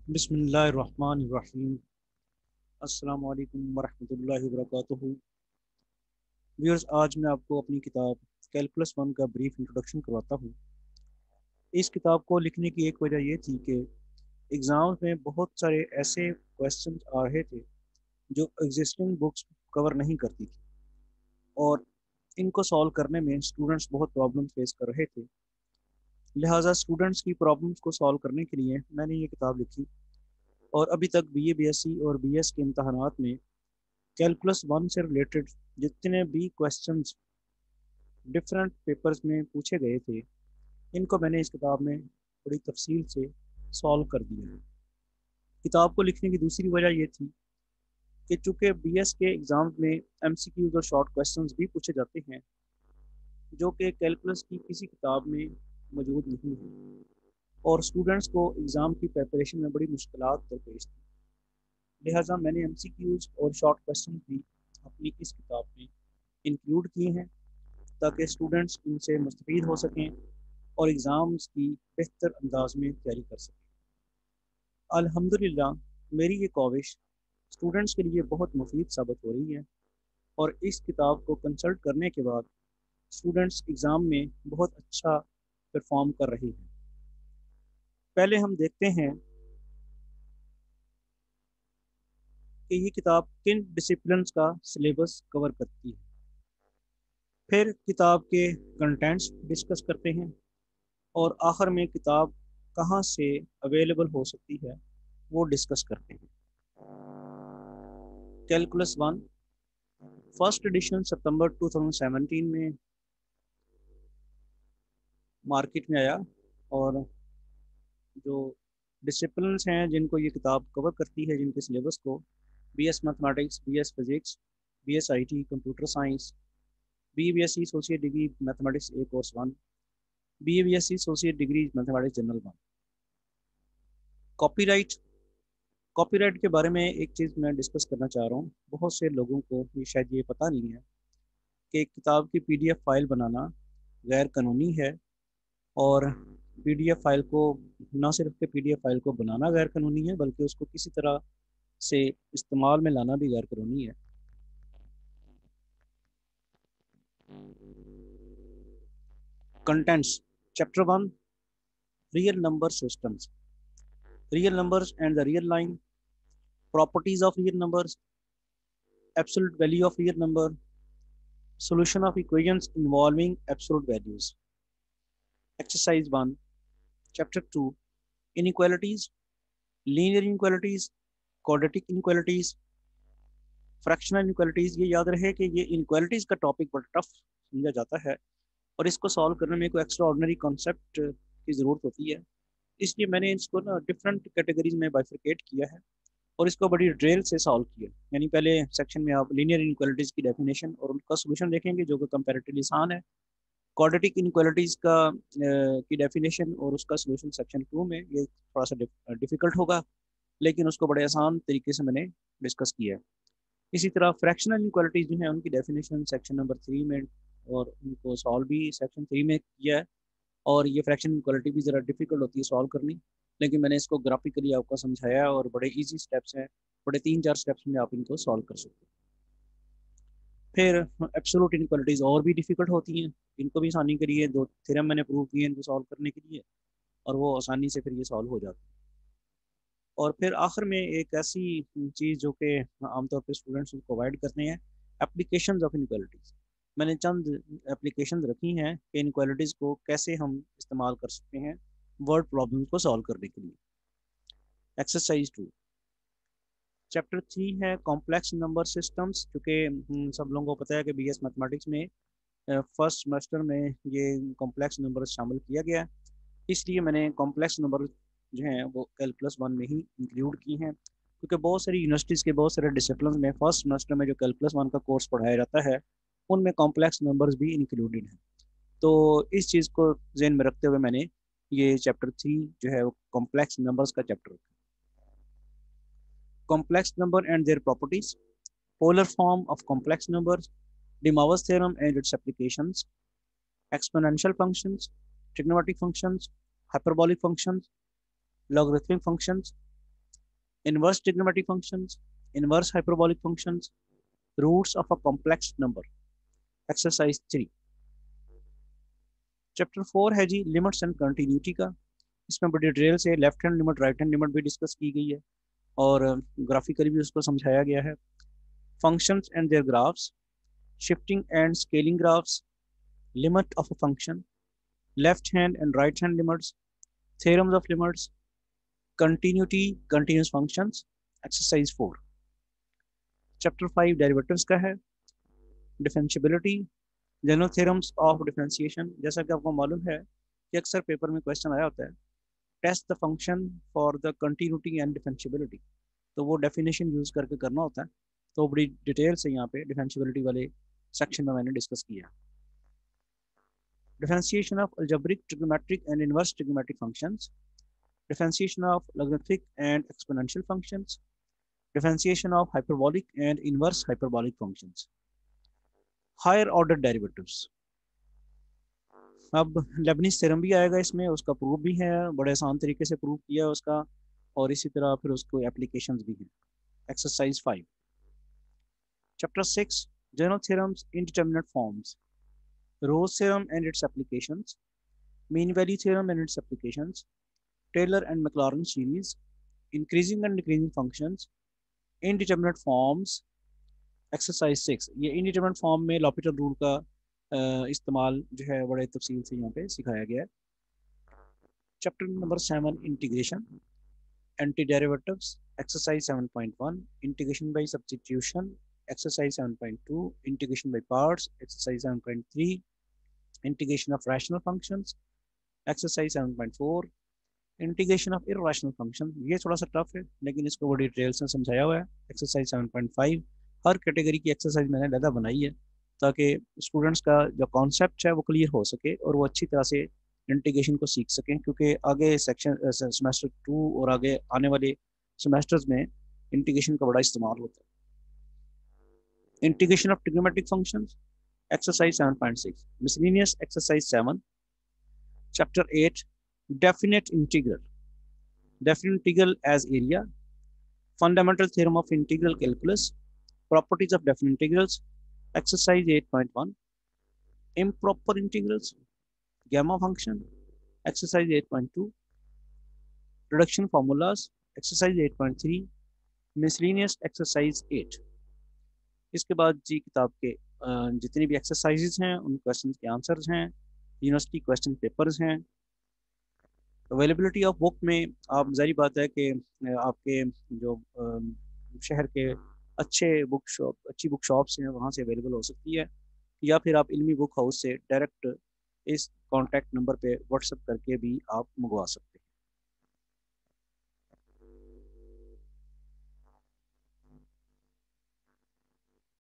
बिस्मिल्लाहिर्रहमानिर्रहीम। अस्सलामु अलैकुम वरहमतुल्लाहि वबरकातुहू। व्यूअर्स, आज मैं आपको अपनी किताब कैलकुलस वन का ब्रीफ इंट्रोडक्शन करवाता हूँ। इस किताब को लिखने की एक वजह ये थी कि एग्ज़ाम्स में बहुत सारे ऐसे क्वेश्चंस आ रहे थे जो एग्जिस्टिंग बुक्स कवर नहीं करती थी, और इनको सॉल्व करने में स्टूडेंट्स बहुत प्रॉब्लम फेस कर रहे थे। लिहाजा स्टूडेंट्स की प्रॉब्लम्स को सॉल्व करने के लिए मैंने ये किताब लिखी, और अभी तक बीए, बीएससी और बीएस के इम्तहानात में कैलकुलस वन से रिलेटेड जितने भी क्वेश्चंस डिफरेंट पेपर्स में पूछे गए थे, इनको मैंने इस किताब में बड़ी तफसील से सॉल्व कर दिया है। किताब को लिखने की दूसरी वजह ये थी कि चूंकि बीएस के एग्ज़ाम में एमसीक्यूज और शॉर्ट क्वेश्चंस भी पूछे जाते हैं, जो कि कैलकुलस की किसी किताब में मौजूद नहीं है, और स्टूडेंट्स को एग्ज़ाम की प्रिपरेशन में बड़ी मुश्किलात दरपेश थी। लिहाजा मैंने एमसीक्यूज और शॉर्ट क्वेश्चन भी अपनी इस किताब में इंक्लूड किए हैं, ताकि स्टूडेंट्स इनसे मुस्तफ़ीद हो सकें और एग्ज़ाम्स की बेहतर अंदाज में तैयारी कर सकें। अल्हम्दुलिल्लाह, मेरी ये काविश स्टूडेंट्स के लिए बहुत मुफीद साबित हो रही है, और इस किताब को कंसल्ट करने के बाद स्टूडेंट्स एग्ज़ाम में बहुत अच्छा परफॉर्म कर रहे हैं। पहले हम देखते हैं कि ये किताब किन डिसिप्लिन्स का सिलेबस कवर करती है। फिर किताब के कंटेंट्स डिस्कस करते हैं, और आखिर में किताब कहाँ से अवेलेबल हो सकती है वो डिस्कस करते हैं। कैलकुलस वन फर्स्ट एडिशन सितंबर 2017 में मार्केट में आया, और जो डिसिप्लिन्स हैं जिनको ये किताब कवर करती है, जिनके सिलेबस को, BS mathematics, BS physics, BS IT computer science, BSc associate degree mathematics A course one, BSc associate degree mathematics general one. Copyright copyright के बारे में एक चीज़ मैं डिस्कस करना चाह रहा हूँ। बहुत से लोगों को ये शायद ये पता नहीं है कि एक किताब की पीडीएफ फाइल बनाना गैर कानूनी है, और पीडीएफ फाइल को, ना सिर्फ के पीडीएफ फाइल को बनाना गैर कानूनी है, बल्कि उसको किसी तरह से इस्तेमाल में लाना भी गैर कानूनी है। Contents, chapter one, real number systems, real numbers and the real line, properties of real numbers, absolute value of real number, solution of equations involving absolute values. Exercise 1, Chapter 2, Inequalities, Linear Inequalities, Quadratic Inequalities, Fractional Inequalities। ये याद रहे कि ये inequalities का topic बड़ा tough समझा जाता है, और इसको सॉल्व करने में कोई एक्स्ट्रा ऑर्डिनरी कॉन्सेप्ट की ज़रूरत होती है। इसलिए मैंने इसको ना डिफरेंट कैटेगरीज में बाइफिकेट किया है, और इसको बड़ी डिटेल से सॉल्व किया। यानी पहले सेक्शन में आप लीनियर इनक्वालिटीज की डेफिनेशन और उनका सोल्यूशन देखेंगे, जो कि कंपैरेटिवली आसान है। क्वाड्रेटिक इनक्वालिटीज का की डेफिनेशन और उसका सोल्यूशन सेक्शन टू में, ये थोड़ा सा डिफिकल्ट होगा, लेकिन उसको बड़े आसान तरीके से मैंने डिस्कस किया है। इसी तरह फ्रैक्शनल इनक्वालिटीज जो है उनकी डेफिनेशन सेक्शन नंबर थ्री में, और उनको सॉल्व भी सेक्शन थ्री में किया है। और ये फ्रैक्शन इनक्वालिटी भी ज़रा डिफिकल्ट होती है सॉल्व करनी, लेकिन मैंने इसको ग्राफिकली आपको समझाया, और बड़े ईजी स्टेप्स हैं, बड़े तीन चार स्टेप्स में आप इनको सॉल्व कर सकते हैं। फिर एब्सोल्यूट इनक्वालिटीज और भी डिफिकल्ट होती हैं, इनको भी आसानी करिए, दो थ्योरम मैंने प्रूव किए इनको सॉल्व करने के लिए, और वो आसानी से फिर ये सॉल्व हो जाता है। और फिर आखिर में एक ऐसी चीज़ जो कि आमतौर पर स्टूडेंट्स को अवॉइड करते हैं, एप्लीकेशंस ऑफ इनक्वालिटीज। मैंने चंद एप्लीकेशंस रखी हैं कि इनक्वालिटीज़ को कैसे हम इस्तेमाल कर सकते हैं वर्ड प्रॉब्लम को सॉल्व करने के लिए। एक्सरसाइज टू, चैप्टर थ्री है कॉम्प्लेक्स नंबर सिस्टम्स, क्योंकि सब लोगों को पता है कि बीएस मैथमेटिक्स में फर्स्ट सेमेस्टर में ये कॉम्प्लेक्स नंबर शामिल किया गया है। इसलिए मैंने कॉम्प्लेक्स नंबर जो हैं वो कैलकुलस वन में ही इंक्लूड की हैं, क्योंकि बहुत सारी यूनिवर्सिटीज़ के बहुत सारे डिसिप्लिन में फर्स्ट सेमेस्टर में जो कैलकुलस वन का कोर्स पढ़ाया जाता है, उनमें कॉम्प्लेक्स नंबर्स भी इंक्लूडेड हैं। तो इस चीज़ को जहन में रखते हुए मैंने ये चैप्टर थ्री जो है वो कॉम्प्लेक्स नंबर्स का चैप्टर रखा। Complex number and their properties, polar form of complex numbers, De Moivre's theorem and its applications, exponential functions, trigonometric functions, hyperbolic functions, logarithmic functions, inverse trigonometric functions, inverse hyperbolic functions, roots of a complex number. Exercise 3। Chapter 4 है जी limits and continuity का। इसमें बड़ी detail से left hand limit right hand limit भी discuss की गई है और ग्राफिकली भी उसको समझाया गया है। Functions and their graphs, shifting and scaling graphs, limit of a function, left hand and right hand limits, theorems of limits, continuity, continuous functions. Exercise 4। Chapter 5 derivatives का है। Differentiability, general theorems of differentiation. जैसा कि आपको मालूम है कि अक्सर paper में क्वेश्चन आया होता है, test the function for the continuity and differentiability, तो वो डेफिनेशन यूज करके करना होता है। तो बड़ी डिटेल से यहाँ पे डिफरेंशिएबिलिटी वाले सेक्शन में मैंने डिस्कस किया। Differentiation of algebraic, trigonometric and inverse trigonometric functions, differentiation of logarithmic and exponential functions, differentiation of hyperbolic and inverse hyperbolic functions, higher order derivatives। अब लेबनिज थ्योरम भी आएगा इसमें, उसका प्रूफ भी है, बड़े आसान तरीके से प्रूफ किया है उसका, और इसी तरह फिर उसको एप्लीकेशंस भी हैं। Exercise 5। Chapter 6 general theorems, indeterminate forms, Rolle's theorem and its applications, mean value theorem and its applications, Taylor and Maclaurin series, increasing and decreasing functions, indeterminate forms. Exercise 6, ये इनडिटरमिनेट फॉर्म में L'Hopital rule का इस्तेमाल जो है बड़े तफसील से यहाँ पे सिखाया गया है। Chapter number 7 integration, anti derivatives. Exercise 7.1 integration by substitution. Exercise 7.2 integration by parts. Exercise 7.3 integration of rational functions. Exercise 7.4 integration of irrational function. ये थोड़ा सा टफ है लेकिन इसको बड़ी डिटेल से समझाया हुआ है। एक्सरसाइज 7.5 हर कैटेगरी की एक्सरसाइज मैंने अलग बनाई है ताकि स्टूडेंट्स का जो कॉन्सेप्ट है वो क्लियर हो सके और वो अच्छी तरह से इंटीग्रेशन को सीख सकें, क्योंकि आगे सेक्शन सेमेस्टर 2 और आगे आने वाले सेमेस्टर्स में इंटीग्रेशन का बड़ा इस्तेमाल होता है। Integration of trigonometric functions. Exercise 7.6 miscellaneous. Exercise 7। Chapter 8 definite integral, definite integral as area, fundamental theorem of integral calculus, properties of definite integrals. Exercise 8.1 improper integrals, gamma function. Exercise 8.2 reduction formulas. Exercise 8.3 miscellaneous exercise 8। इसके बाद जी किताब के जितनी भी exercises हैं उन question के answers हैं, यूनिवर्सिटी क्वेश्चन पेपर्स हैं। अवेलेबिलिटी ऑफ बुक में आप जारी बात है कि आपके जो शहर के अच्छी बुक शॉप्स हैं वहाँ से अवेलेबल हो सकती है, या फिर आप इल्मी बुक हाउस से डायरेक्ट इस कॉन्टैक्ट नंबर पे व्हाट्सएप करके भी आप मंगवा सकते हैं।